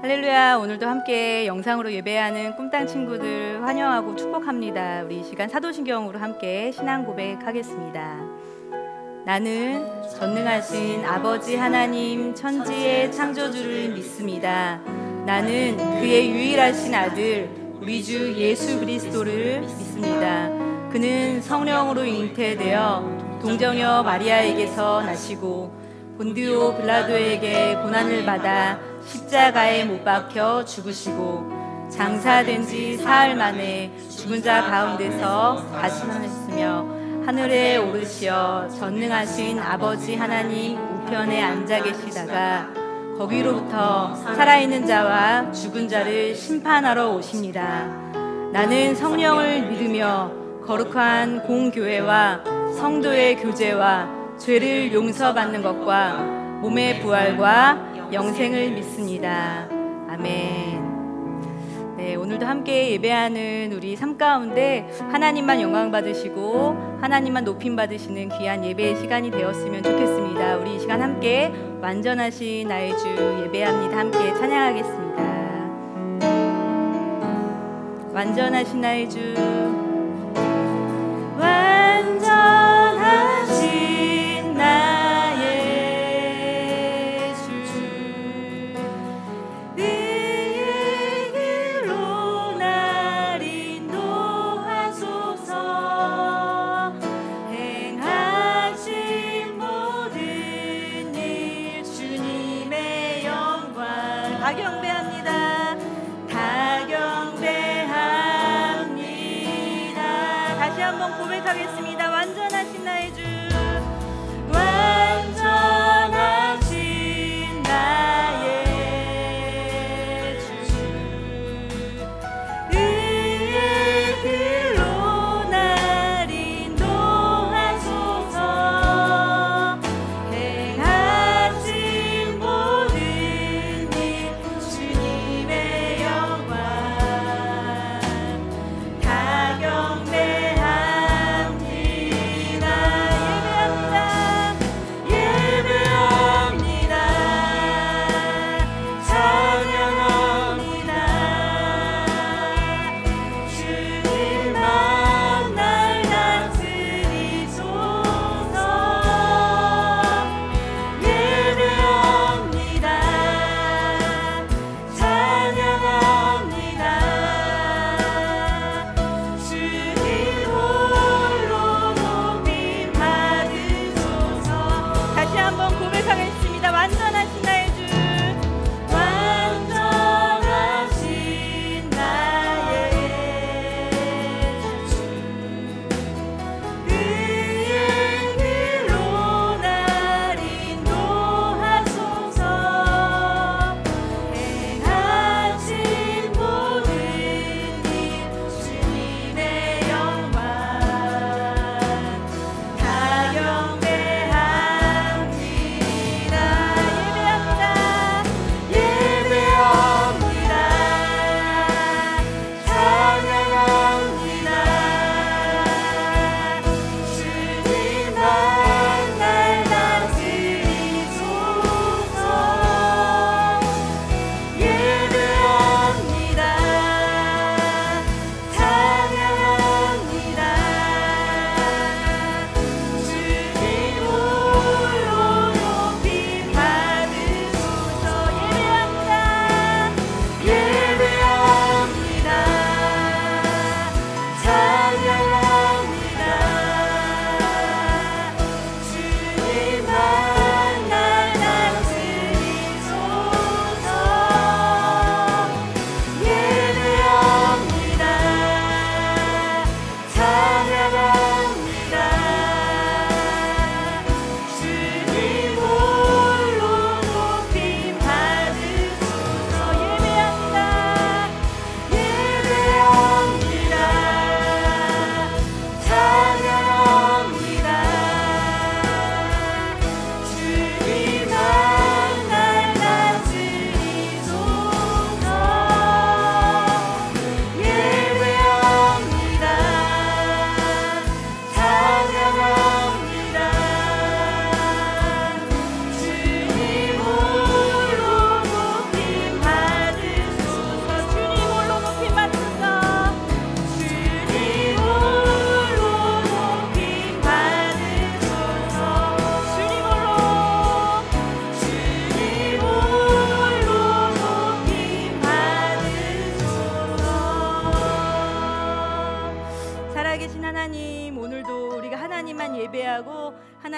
할렐루야. 오늘도 함께 영상으로 예배하는 꿈땅 친구들 환영하고 축복합니다. 우리 이 시간 사도신경으로 함께 신앙 고백하겠습니다. 나는 전능하신 아버지 하나님 천지의 창조주를 믿습니다. 나는 그의 유일하신 아들 우리 주 예수 그리스도를 믿습니다. 그는 성령으로 잉태되어 동정녀 마리아에게서 나시고 본디오 빌라도에게 고난을 받아 십자가에 못 박혀 죽으시고 장사된 지 사흘 만에 죽은 자 가운데서 다시 살아나셨으며 하늘에 오르시어 전능하신 아버지 하나님 우편에 앉아 계시다가 거기로부터 살아있는 자와 죽은 자를 심판하러 오십니다. 나는 성령을 믿으며 거룩한 공교회와 성도의 교제와 죄를 용서받는 것과 몸의 부활과 영생을 믿습니다. 아멘. 네, 오늘도 함께 예배하는 우리 삶 가운데 하나님만 영광 받으시고 하나님만 높임 받으시는 귀한 예배의 시간이 되었으면 좋겠습니다. 우리 이 시간 함께 완전하신 나의 주 예배합니다. 함께 찬양하겠습니다. 완전하신 나의 주 완전하신 나의 주 의의 길로 날 인도하소서 행하신 모든 일 주님의 영광 다 경배합니다. 다 경배합니다. 다시 한번 고백하겠습니다. 완전하신 나의 주 완전하신 나의 주 의의 길로 날 인도하소서 행하신 모든 일 주님의 영광 다 경배합니다.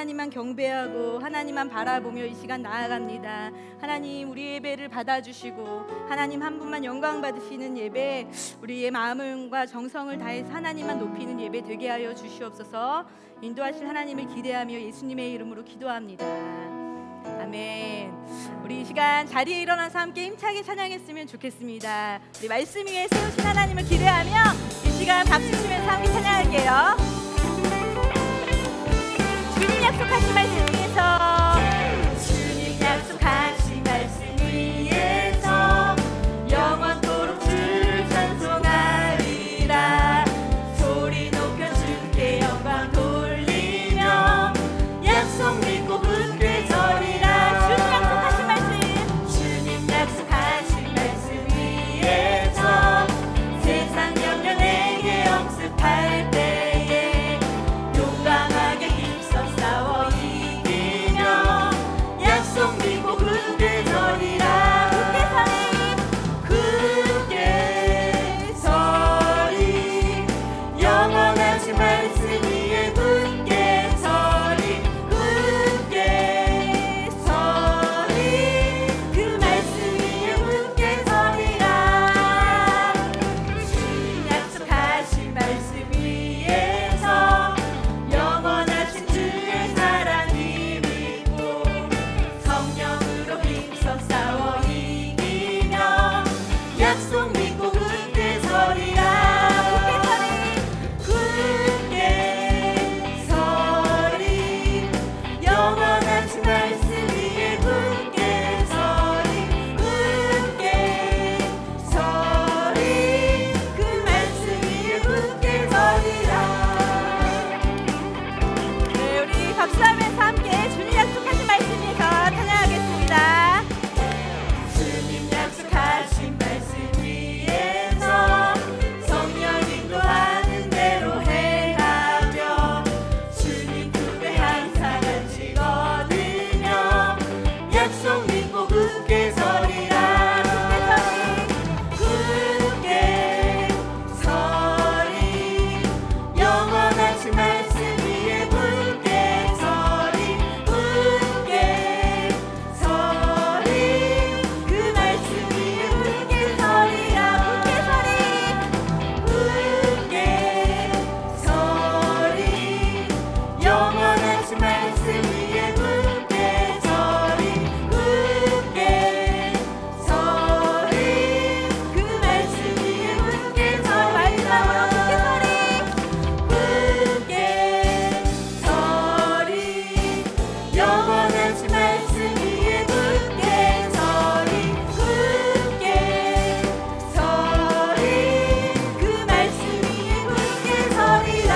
하나님만 경배하고 하나님만 바라보며 이 시간 나아갑니다. 하나님, 우리 예배를 받아주시고 하나님 한 분만 영광 받으시는 예배, 우리의 마음과 정성을 다해서 하나님만 높이는 예배 되게 하여 주시옵소서. 인도하실 하나님을 기대하며 예수님의 이름으로 기도합니다. 아멘. 우리 이 시간 자리에 일어나서 함께 힘차게 찬양했으면 좋겠습니다. 우리 말씀 위에 세우신 하나님을 기대하며 이 시간 박수 치면서 함께 찬양할게요. 주님 약속하신 말씀 위에서, 주님 약속하신 말씀 위에서 영원토록 주를 찬송하리라. 소리 높여 주께 영광 돌리며 약속 믿고 굳게 서리라. 주님 약속하신 말씀 위에서 세상 영련에게 영습할 때에 용감하게 힘써 싸워 이기며 약속 믿고 굳게 서리라. 굳게 서리 영원하신 말씀 위에 굳게 서리. 굳게 서리 그 말씀 위에 굳게 서리라. 주님 약속하신 말씀 위에서 영원하신 주의 사랑 힘입고 성령으로 힘써 싸워 이기며 약속 믿고 굳게 서리라. 굳게 서리 영원하신 말씀 위에 굳게 서리. 굳게 서리 그 말씀 위에 굳게 서리라. 네, 우리 박수하면서 함께 주님 약속하신 말씀 위에서 찬양하겠습니다. 주님 약속하신 말씀 위에서 성령 인도하는 대로 행하며 주님 품에 항상 같이 거두며 약속 믿고 굳게 서리라. 굳게 서리 영원하신 말씀 위에 굳게 서리. 굳게 서리 그 말씀 위에 굳게 서리라. 굳게 서리 영원하신 말씀 위에 굳게 서리. 굳게 서리 그 말씀 위에 굳게 서리. 굳게 서리 영원하신 말씀 위에 굳게 서리. 굳게 서리 그 말씀 위에 굳게 서리라.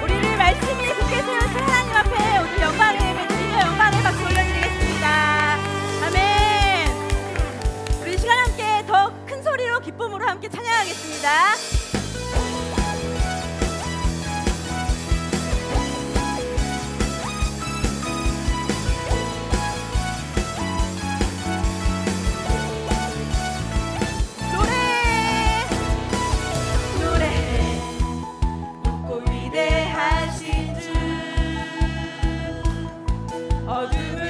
우리를 말씀 위에 굳게 세우신 하나님 앞에 우리 영광을 예배드리며 영광의 박수 올려드리겠습니다. 아멘. 우리 시간 함께 더 큰 소리로 기쁨으로 함께 찬양하겠습니다. 노래 노래 높고 위대하신 주, 어둠을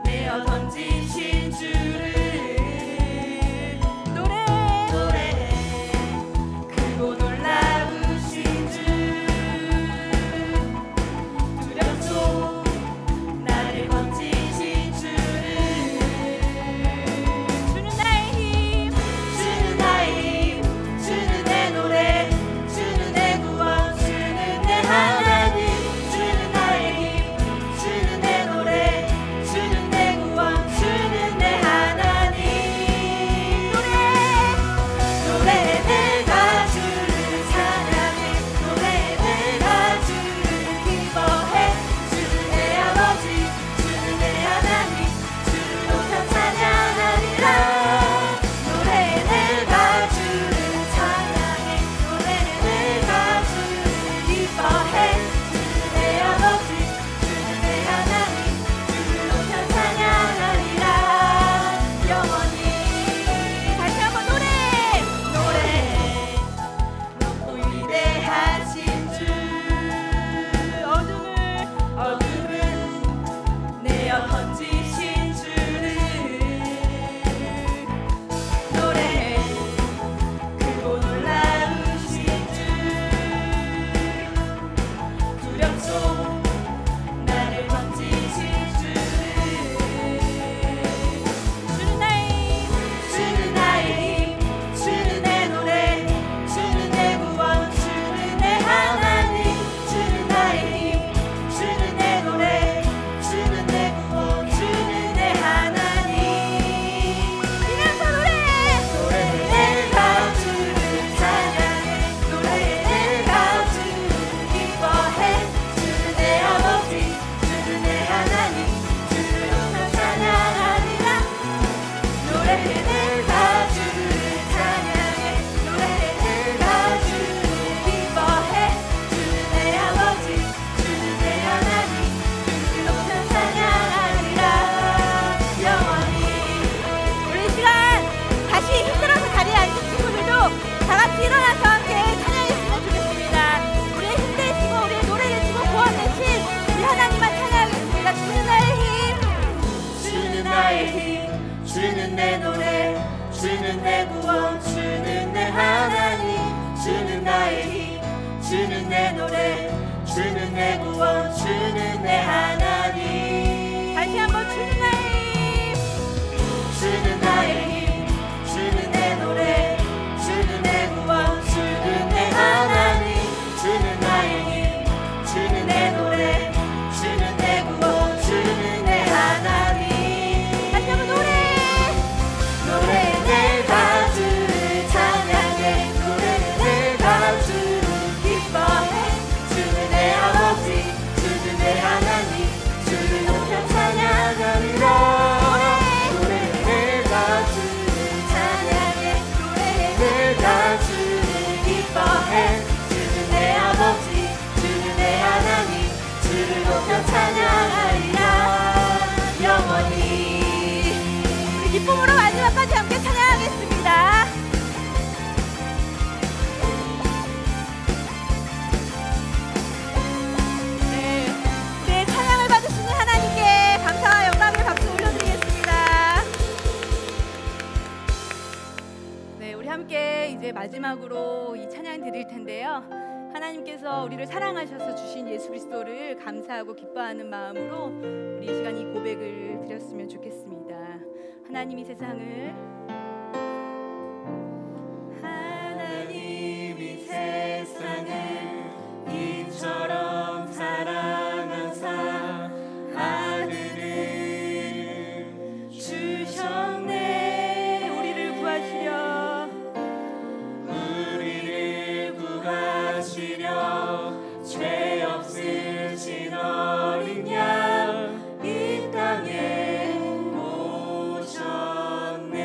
내어 던지신 주를 노래 크고 놀라우신 주, 두렵소 나를 건지신 주를. 주는 나의 힘, 주는 나의 힘, 주는 내 노래, 주는 내 구원, 주는 내 하나님. 주는 나의 힘, 주는 내 노래, 주는 내 구원, 주는 나의 힘, 주는 내 노래, 주는 내 구원, 주는 내 하나님. 주는 나의 힘, 주는 내 노래, 주는 내 구원, 주는 내 하나님. 다시 한번 주는 나의 힘, 주는 나의 힘, 주는 내 노래, 주는 내 구원, 주는 내 하나님. 주는 나의 힘, 주는 내 노래, 주는 내 구원, 주는 내 하나님. 다시 한번 노래 내가 주를 찬양해, 노래 내가 주를 기뻐해. 주는 내 아버지, 주는 내 하나님, 주를 높여 찬양하리라. 노래 내가 주를 찬양해, 노래 내가 주를 기뻐해. 주는 내 아버지, 주는 내 하나님, 주를 높여 찬양하리라. 영원히. 우리 기쁨으로 마지막까지 함께 찬양하겠습니다. 네, 찬양을 받으시는 하나님께 감사와 영광의 박수 올려드리겠습니다. 네, 우리 함께 이제 마지막으로 이 찬양 드릴 텐데요. 하나님께서 우리를 사랑하셔서 주신 예수 그리스도를 감사하고 기뻐하는 마음으로 우리 이 시간 이 고백을 드렸으면 좋겠습니다. 하나님이 세상을 이처럼 사랑하사 아들을 주셨네. 우리를 구하시려 죄 없으신 어린 양 이 땅에 오셨네.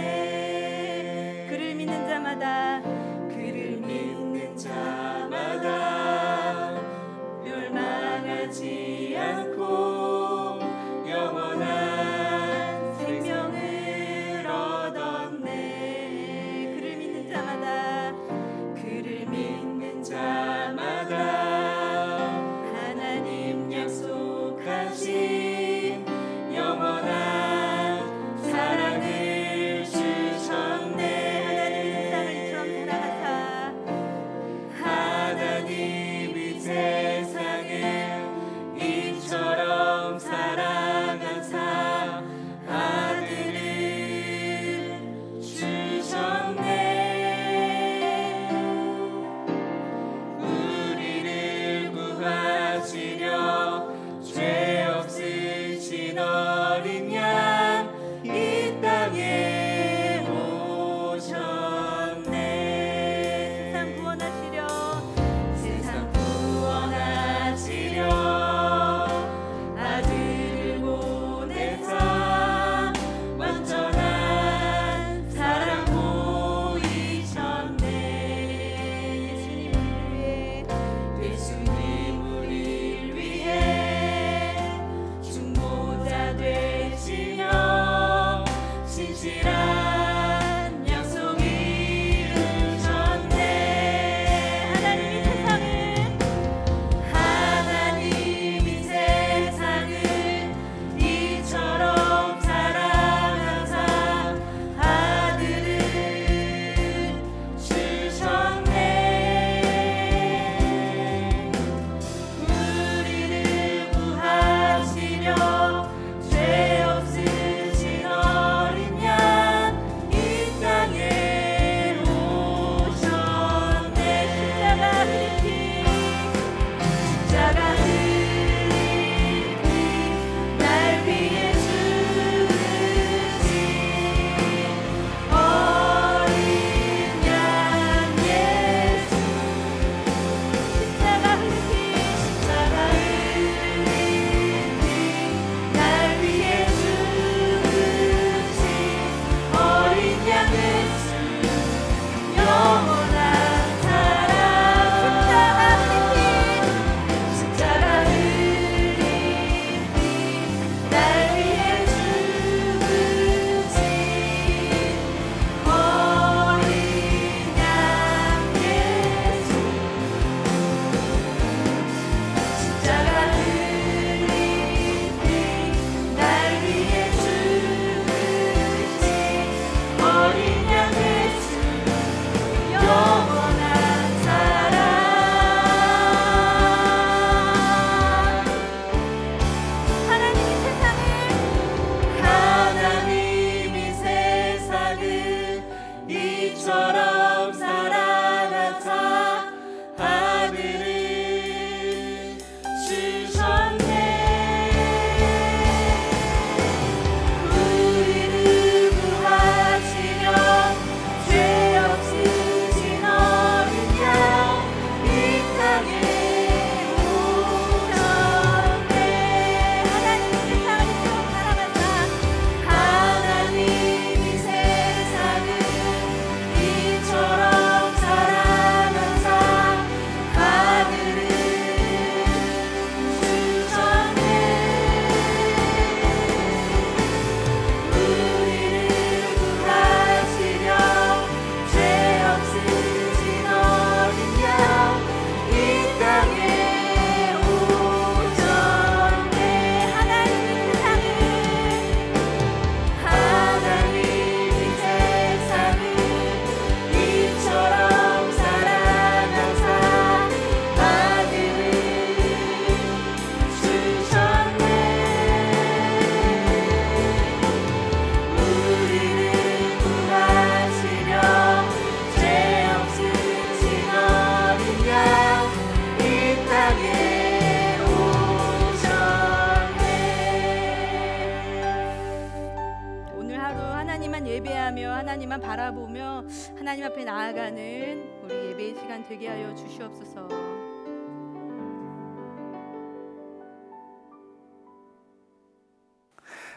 하나님만 예배하며 하나님만 바라보며 하나님 앞에 나아가는 우리 예배의 시간 되게 하여 주시옵소서.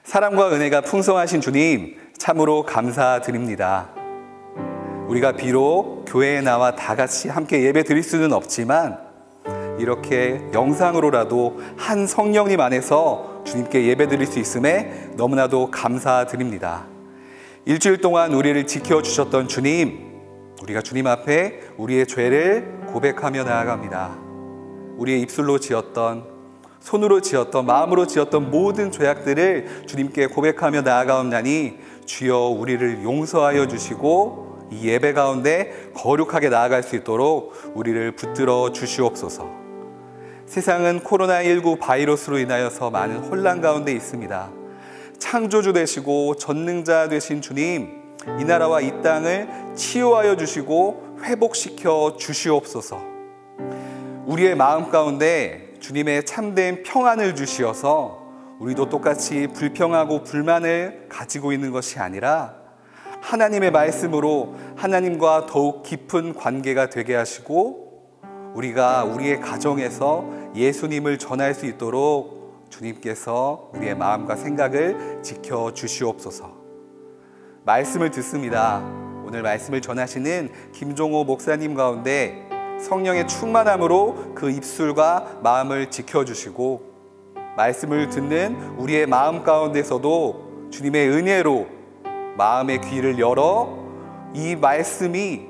사랑과 은혜가 풍성하신 주님, 참으로 감사드립니다. 우리가 비록 교회에 나와 다 같이 함께 예배 드릴 수는 없지만 이렇게 영상으로라도 한 성령님 안에서 주님께 예배 드릴 수 있음에 너무나도 감사드립니다. 일주일 동안 우리를 지켜주셨던 주님, 우리가 주님 앞에 우리의 죄를 고백하며 나아갑니다. 우리의 입술로 지었던, 손으로 지었던, 마음으로 지었던 모든 죄악들을 주님께 고백하며 나아가옵나니 주여 우리를 용서하여 주시고 이 예배 가운데 거룩하게 나아갈 수 있도록 우리를 붙들어 주시옵소서. 세상은 코로나19 바이러스로 인하여서 많은 혼란 가운데 있습니다. 창조주 되시고 전능자 되신 주님, 이 나라와 이 땅을 치유하여 주시고 회복시켜 주시옵소서. 우리의 마음 가운데 주님의 참된 평안을 주시어서 우리도 똑같이 불평하고 불만을 가지고 있는 것이 아니라 하나님의 말씀으로 하나님과 더욱 깊은 관계가 되게 하시고 우리가 우리의 가정에서 예수님을 전할 수 있도록 주님께서 우리의 마음과 생각을 지켜주시옵소서. 말씀을 듣습니다. 오늘 말씀을 전하시는 김종호 목사님 가운데 성령의 충만함으로 그 입술과 마음을 지켜주시고 말씀을 듣는 우리의 마음 가운데서도 주님의 은혜로 마음의 귀를 열어 이 말씀이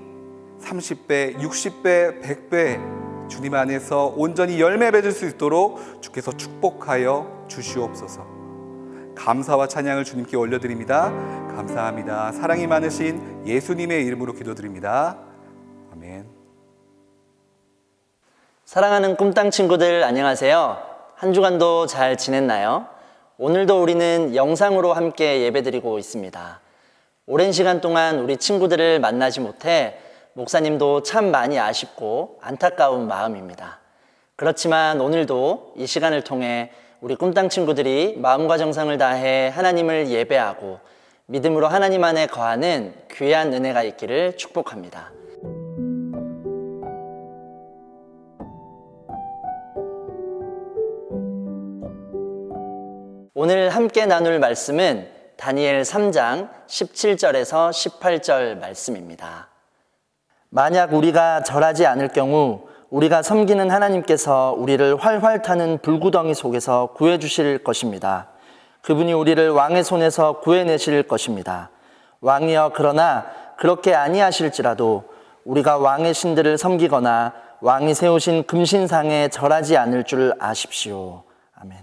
30배, 60배, 100배 주님 안에서 온전히 열매 맺을 수 있도록 주께서 축복하여 주시옵소서. 감사와 찬양을 주님께 올려드립니다. 감사합니다. 사랑이 많으신 예수님의 이름으로 기도드립니다. 아멘. 사랑하는 꿈땅 친구들 안녕하세요. 한 주간도 잘 지냈나요? 오늘도 우리는 영상으로 함께 예배드리고 있습니다. 오랜 시간 동안 우리 친구들을 만나지 못해 목사님도 참 많이 아쉽고 안타까운 마음입니다. 그렇지만 오늘도 이 시간을 통해 우리 꿈땅 친구들이 마음과 정성을 다해 하나님을 예배하고 믿음으로 하나님 안에 거하는 귀한 은혜가 있기를 축복합니다. 오늘 함께 나눌 말씀은 다니엘 3장 17절에서 18절 말씀입니다. 만약 우리가 절하지 않을 경우 우리가 섬기는 하나님께서 우리를 활활 타는 불구덩이 속에서 구해주실 것입니다. 그분이 우리를 왕의 손에서 구해내실 것입니다. 왕이여, 그러나 그렇게 아니하실지라도 우리가 왕의 신들을 섬기거나 왕이 세우신 금신상에 절하지 않을 줄 아십시오. 아멘.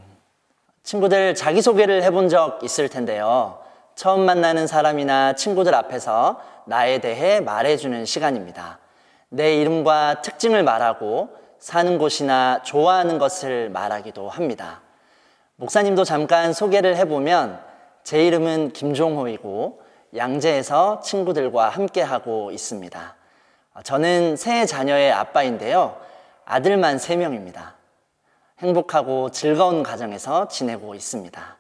친구들, 자기소개를 해본 적 있을 텐데요. 처음 만나는 사람이나 친구들 앞에서 나에 대해 말해주는 시간입니다. 내 이름과 특징을 말하고 사는 곳이나 좋아하는 것을 말하기도 합니다. 목사님도 잠깐 소개를 해보면 제 이름은 김종호이고 양재에서 친구들과 함께하고 있습니다. 저는 세 자녀의 아빠인데요. 아들만 3명입니다. 행복하고 즐거운 가정에서 지내고 있습니다.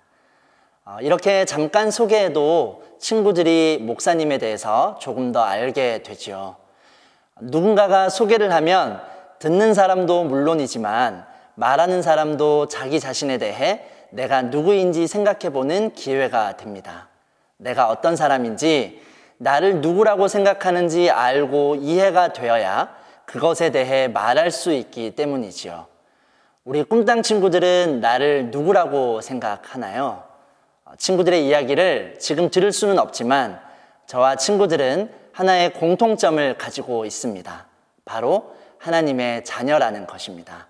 이렇게 잠깐 소개해도 친구들이 목사님에 대해서 조금 더 알게 되죠. 누군가가 소개를 하면 듣는 사람도 물론이지만 말하는 사람도 자기 자신에 대해 내가 누구인지 생각해보는 기회가 됩니다. 내가 어떤 사람인지, 나를 누구라고 생각하는지 알고 이해가 되어야 그것에 대해 말할 수 있기 때문이지요. 우리 꿈땅 친구들은 나를 누구라고 생각하나요? 친구들의 이야기를 지금 들을 수는 없지만 저와 친구들은 하나의 공통점을 가지고 있습니다. 바로 하나님의 자녀라는 것입니다.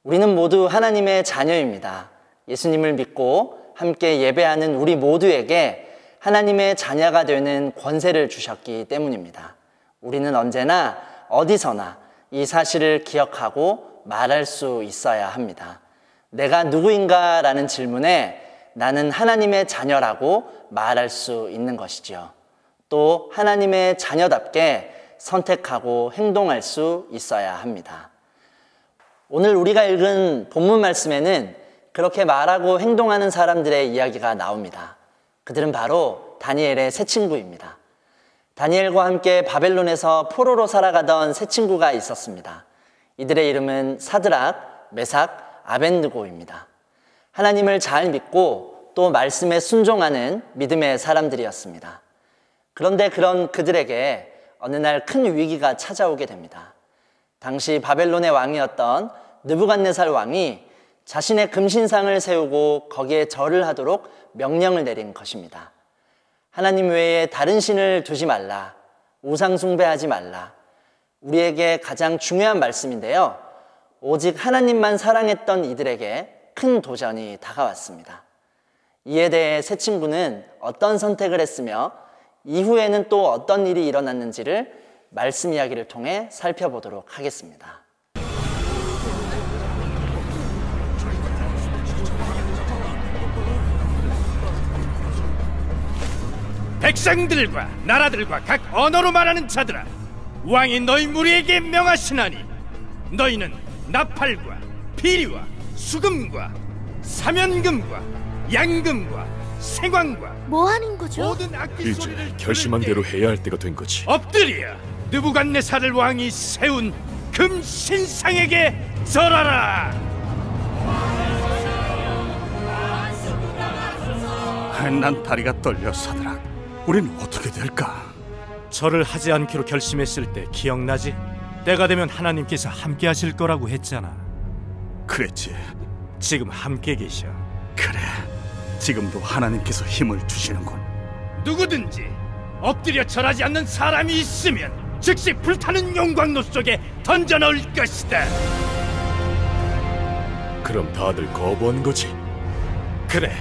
우리는 모두 하나님의 자녀입니다. 예수님을 믿고 함께 예배하는 우리 모두에게 하나님의 자녀가 되는 권세를 주셨기 때문입니다. 우리는 언제나 어디서나 이 사실을 기억하고 말할 수 있어야 합니다. 내가 누구인가 라는 질문에 나는 하나님의 자녀라고 말할 수 있는 것이지요. 또 하나님의 자녀답게 선택하고 행동할 수 있어야 합니다. 오늘 우리가 읽은 본문 말씀에는 그렇게 말하고 행동하는 사람들의 이야기가 나옵니다. 그들은 바로 다니엘의 세 친구입니다. 다니엘과 함께 바벨론에서 포로로 살아가던 세 친구가 있었습니다. 이들의 이름은 사드락, 메삭, 아벤느고입니다. 하나님을 잘 믿고 또 말씀에 순종하는 믿음의 사람들이었습니다. 그런데 그런 그들에게 어느 날 큰 위기가 찾아오게 됩니다. 당시 바벨론의 왕이었던 느부갓네살 왕이 자신의 금신상을 세우고 거기에 절을 하도록 명령을 내린 것입니다. 하나님 외에 다른 신을 두지 말라, 우상 숭배하지 말라. 우리에게 가장 중요한 말씀인데요. 오직 하나님만 사랑했던 이들에게 큰 도전이 다가왔습니다. 이에 대해 세 친구는 어떤 선택을 했으며 이후에는 또 어떤 일이 일어났는지를 말씀 이야기를 통해 살펴보도록 하겠습니다. 백성들과 나라들과 각 언어로 말하는 자들아, 왕이 너희 무리에게 명하시나니 너희는 나팔과 피리와 수금과 사면금과 양금과 생황과 뭐 하는 거죠? 모든 악기 이제 소리를 결심한 대로 해야 할 때가 된 거지. 엎드려 느부갓네살 왕이 세운 금신상에게 절하라. 난 다리가 떨려, 사드락. 우린 어떻게 될까? 절을 하지 않기로 결심했을 때 기억나지? 때가 되면 하나님께서 함께 하실 거라고 했잖아. 그랬지. 지금 함께 계셔. 그래, 지금도 하나님께서 힘을 주시는군. 누구든지 엎드려 절하지 않는 사람이 있으면 즉시 불타는 용광로 속에 던져 넣을 것이다. 그럼 다들 거부한 거지? 그래.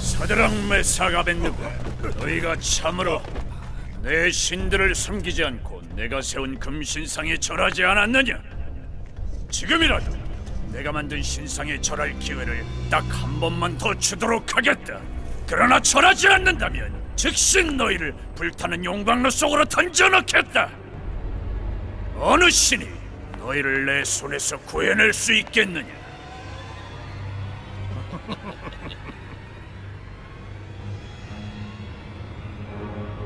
사드락, 메삭, 아벤느고, 너희가 참으로 내 신들을 섬기지 않고 내가 세운 금신상에 절하지 않았느냐? 지금이라도 내가 만든 신상에 절할 기회를 딱 한 번만 더 주도록 하겠다. 그러나 절하지 않는다면 즉시 너희를 불타는 용광로 속으로 던져넣겠다. 어느 신이 너희를 내 손에서 구해낼 수 있겠느냐?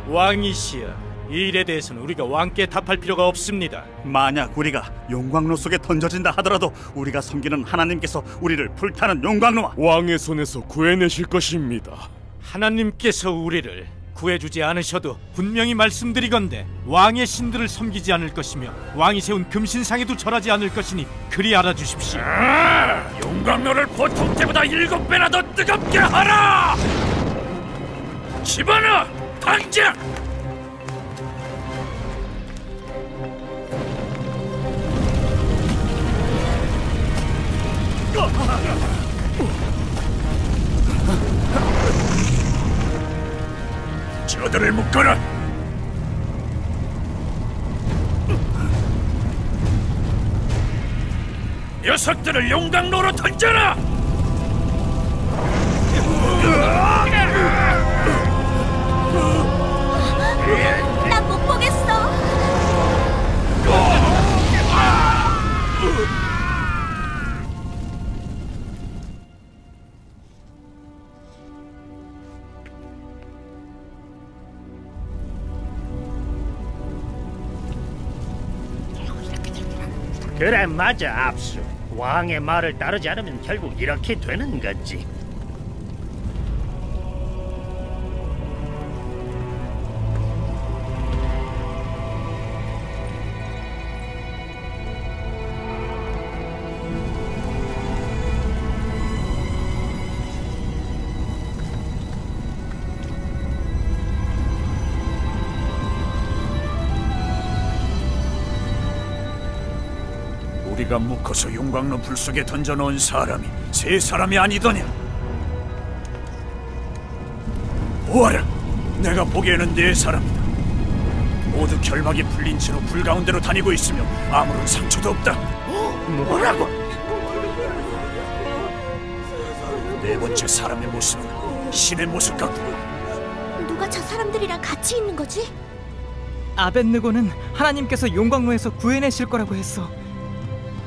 왕이시여, 이 일에 대해서는 우리가 왕께 답할 필요가 없습니다. 만약 우리가 용광로 속에 던져진다 하더라도 우리가 섬기는 하나님께서 우리를 불타는 용광로와 왕의 손에서 구해내실 것입니다. 하나님께서 우리를 구해주지 않으셔도 분명히 말씀드리건대 왕의 신들을 섬기지 않을 것이며 왕이 세운 금신상에도 절하지 않을 것이니 그리 알아주십시오. 용광로를 보통 때보다 7배나 더 뜨겁게 하라! 집어넣어! 당장! 저들을 묶어라! 녀석들을 용광로로 던져라! 난 못 보겠어. 그래, 맞아, 압수. 왕의 말을 따르지 않으면 결국 이렇게 되는 거지. 우리가 묶어서 용광로 불 속에 던져놓은 사람이 세 사람이 아니더냐? 보아라, 내가 보기에는 네 사람이다. 모두 결박이 풀린 채로 불 가운데로 다니고 있으며 아무런 상처도 없다. 뭐라고? 네 번째 사람의 모습은 신의 모습 같구나. 누가 저 사람들이랑 같이 있는 거지? 아벳느고는 하나님께서 용광로에서 구해내실 거라고 했어.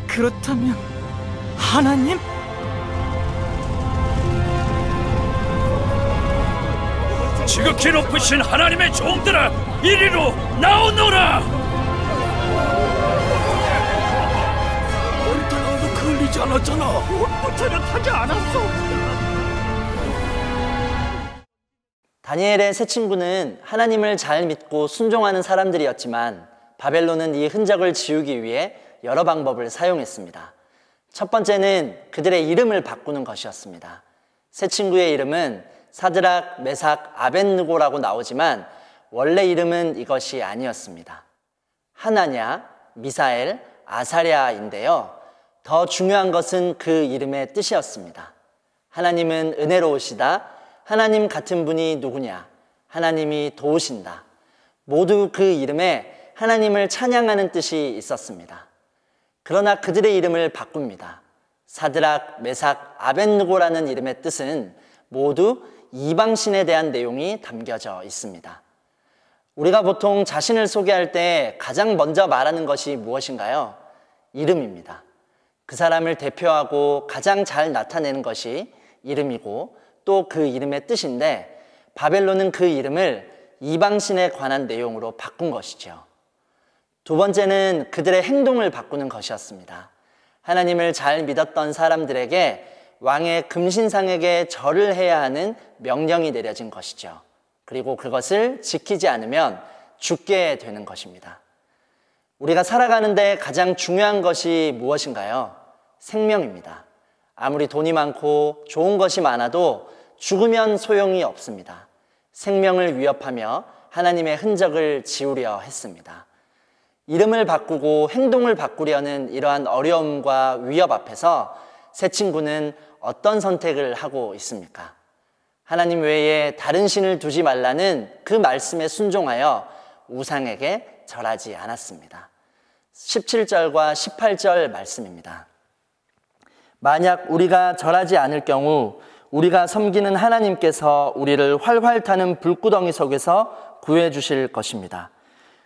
그렇다면 하나님? 지극히 높으신 하나님의 종들아, 이리로 나오너라! 원탄왕도 걸리지 않았잖아. 못하지 않았어. 다니엘의 세 친구는 하나님을 잘 믿고 순종하는 사람들이었지만 바벨론은 이 흔적을 지우기 위해 여러 방법을 사용했습니다. 첫 번째는 그들의 이름을 바꾸는 것이었습니다. 세 친구의 이름은 사드락, 메삭, 아벳느고라고 나오지만 원래 이름은 이것이 아니었습니다. 하나냐, 미사엘, 아사랴인데요. 더 중요한 것은 그 이름의 뜻이었습니다. 하나님은 은혜로우시다. 하나님 같은 분이 누구냐? 하나님이 도우신다. 모두 그 이름에 하나님을 찬양하는 뜻이 있었습니다. 그러나 그들의 이름을 바꿉니다. 사드락, 메삭, 아벳느고라는 이름의 뜻은 모두 이방신에 대한 내용이 담겨져 있습니다. 우리가 보통 자신을 소개할 때 가장 먼저 말하는 것이 무엇인가요? 이름입니다. 그 사람을 대표하고 가장 잘 나타내는 것이 이름이고 또 그 이름의 뜻인데 바벨론은 그 이름을 이방신에 관한 내용으로 바꾼 것이죠. 두 번째는 그들의 행동을 바꾸는 것이었습니다. 하나님을 잘 믿었던 사람들에게 왕의 금신상에게 절을 해야 하는 명령이 내려진 것이죠. 그리고 그것을 지키지 않으면 죽게 되는 것입니다. 우리가 살아가는데 가장 중요한 것이 무엇인가요? 생명입니다. 아무리 돈이 많고 좋은 것이 많아도 죽으면 소용이 없습니다. 생명을 위협하며 하나님의 흔적을 지우려 했습니다. 이름을 바꾸고 행동을 바꾸려는 이러한 어려움과 위협 앞에서 세 친구는 어떤 선택을 하고 있습니까? 하나님 외에 다른 신을 두지 말라는 그 말씀에 순종하여 우상에게 절하지 않았습니다. 17절과 18절 말씀입니다. 만약 우리가 절하지 않을 경우 우리가 섬기는 하나님께서 우리를 활활 타는 불구덩이 속에서 구해 주실 것입니다.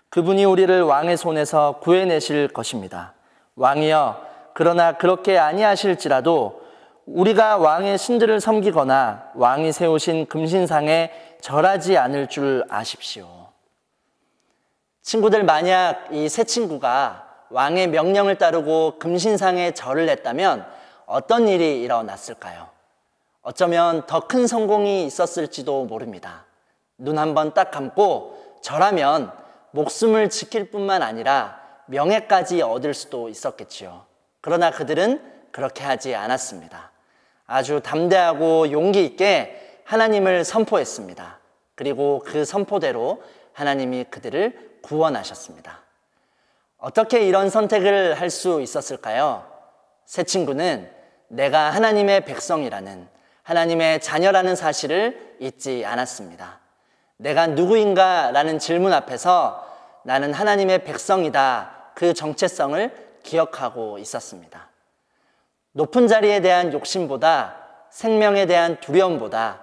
그분이 우리를 왕의 손에서 구해내실 것입니다. 왕이여, 그러나 그렇게 아니하실지라도 우리가 왕의 신들을 섬기거나 왕이 세우신 금신상에 절하지 않을 줄 아십시오. 친구들, 만약 이 세 친구가 왕의 명령을 따르고 금신상에 절을 했다면 어떤 일이 일어났을까요? 어쩌면 더 큰 성공이 있었을지도 모릅니다. 눈 한번 딱 감고 절하면 목숨을 지킬 뿐만 아니라 명예까지 얻을 수도 있었겠지요. 그러나 그들은 그렇게 하지 않았습니다. 아주 담대하고 용기 있게 하나님을 선포했습니다. 그리고 그 선포대로 하나님이 그들을 구원하셨습니다. 어떻게 이런 선택을 할 수 있었을까요? 세 친구는 내가 하나님의 백성이라는, 하나님의 자녀라는 사실을 잊지 않았습니다. 내가 누구인가 라는 질문 앞에서 나는 하나님의 백성이다, 그 정체성을 기억하고 있었습니다. 높은 자리에 대한 욕심보다, 생명에 대한 두려움보다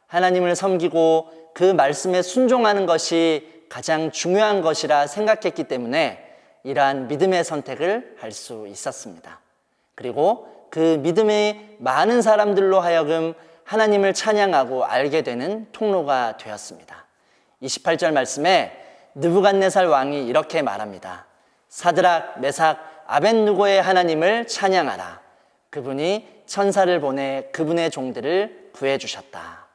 하나님을 섬기고 그 말씀에 순종하는 것이 가장 중요한 것이라 생각했기 때문에 이러한 믿음의 선택을 할 수 있었습니다. 그리고 그 믿음의 많은 사람들로 하여금 하나님을 찬양하고 알게 되는 통로가 되었습니다. 28절 말씀에 느부갓네살 왕이 이렇게 말합니다. 사드락, 메삭, 아벳느고의 하나님을 찬양하라. 그분이 천사를 보내 그분의 종들을 구해주셨다.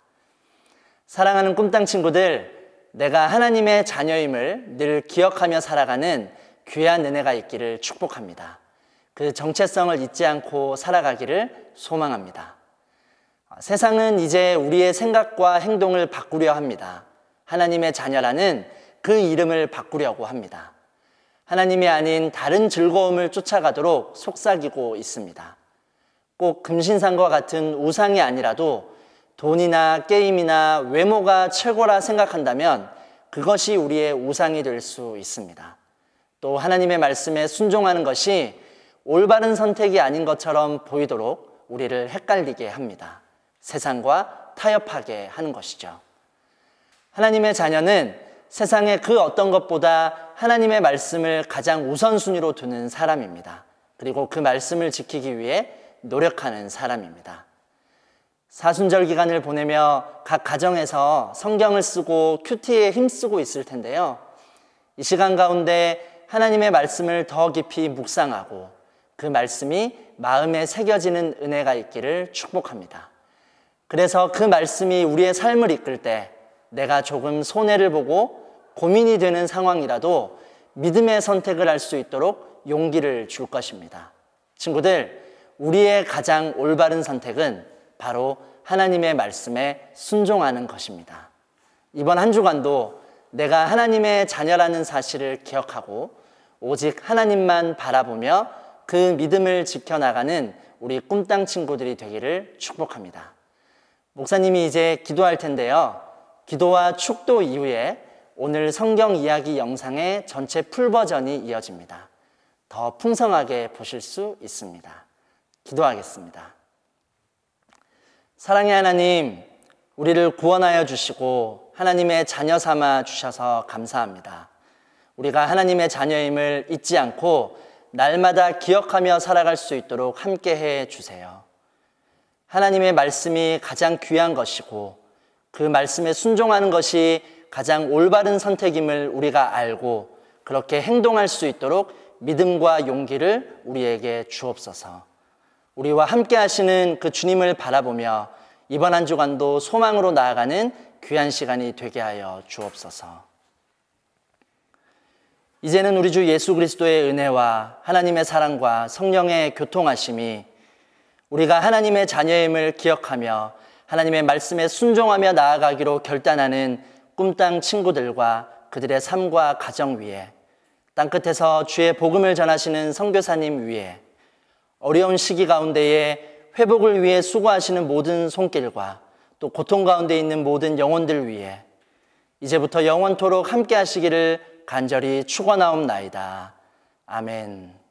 사랑하는 꿈땅 친구들, 내가 하나님의 자녀임을 늘 기억하며 살아가는 귀한 은혜가 있기를 축복합니다. 그 정체성을 잊지 않고 살아가기를 소망합니다. 세상은 이제 우리의 생각과 행동을 바꾸려 합니다. 하나님의 자녀라는 그 이름을 바꾸려고 합니다. 하나님이 아닌 다른 즐거움을 쫓아가도록 속삭이고 있습니다. 꼭 금신상과 같은 우상이 아니라도 돈이나 게임이나 외모가 최고라 생각한다면 그것이 우리의 우상이 될 수 있습니다. 또 하나님의 말씀에 순종하는 것이 올바른 선택이 아닌 것처럼 보이도록 우리를 헷갈리게 합니다. 세상과 타협하게 하는 것이죠. 하나님의 자녀는 세상의 그 어떤 것보다 하나님의 말씀을 가장 우선순위로 두는 사람입니다. 그리고 그 말씀을 지키기 위해 노력하는 사람입니다. 사순절 기간을 보내며 각 가정에서 성경을 쓰고 큐티에 힘쓰고 있을 텐데요. 이 시간 가운데 하나님의 말씀을 더 깊이 묵상하고 그 말씀이 마음에 새겨지는 은혜가 있기를 축복합니다. 그래서 그 말씀이 우리의 삶을 이끌 때 내가 조금 손해를 보고 고민이 되는 상황이라도 믿음의 선택을 할 수 있도록 용기를 줄 것입니다. 친구들, 우리의 가장 올바른 선택은 바로 하나님의 말씀에 순종하는 것입니다. 이번 한 주간도 내가 하나님의 자녀라는 사실을 기억하고 오직 하나님만 바라보며 그 믿음을 지켜나가는 우리 꿈땅 친구들이 되기를 축복합니다. 목사님이 이제 기도할 텐데요. 기도와 축도 이후에 오늘 성경 이야기 영상의 전체 풀버전이 이어집니다. 더 풍성하게 보실 수 있습니다. 기도하겠습니다. 사랑의 하나님, 우리를 구원하여 주시고 하나님의 자녀 삼아 주셔서 감사합니다. 우리가 하나님의 자녀임을 잊지 않고 날마다 기억하며 살아갈 수 있도록 함께해 주세요. 하나님의 말씀이 가장 귀한 것이고 그 말씀에 순종하는 것이 가장 올바른 선택임을 우리가 알고 그렇게 행동할 수 있도록 믿음과 용기를 우리에게 주옵소서. 우리와 함께 하시는 그 주님을 바라보며 이번 한 주간도 소망으로 나아가는 귀한 시간이 되게 하여 주옵소서. 이제는 우리 주 예수 그리스도의 은혜와 하나님의 사랑과 성령의 교통하심이 우리가 하나님의 자녀임을 기억하며 하나님의 말씀에 순종하며 나아가기로 결단하는 꿈땅 친구들과 그들의 삶과 가정 위에, 땅끝에서 주의 복음을 전하시는 선교사님 위에, 어려운 시기 가운데에 회복을 위해 수고하시는 모든 손길과 또 고통 가운데 있는 모든 영혼들 위에 이제부터 영원토록 함께 하시기를 간절히 축원하옵나이다. 아멘.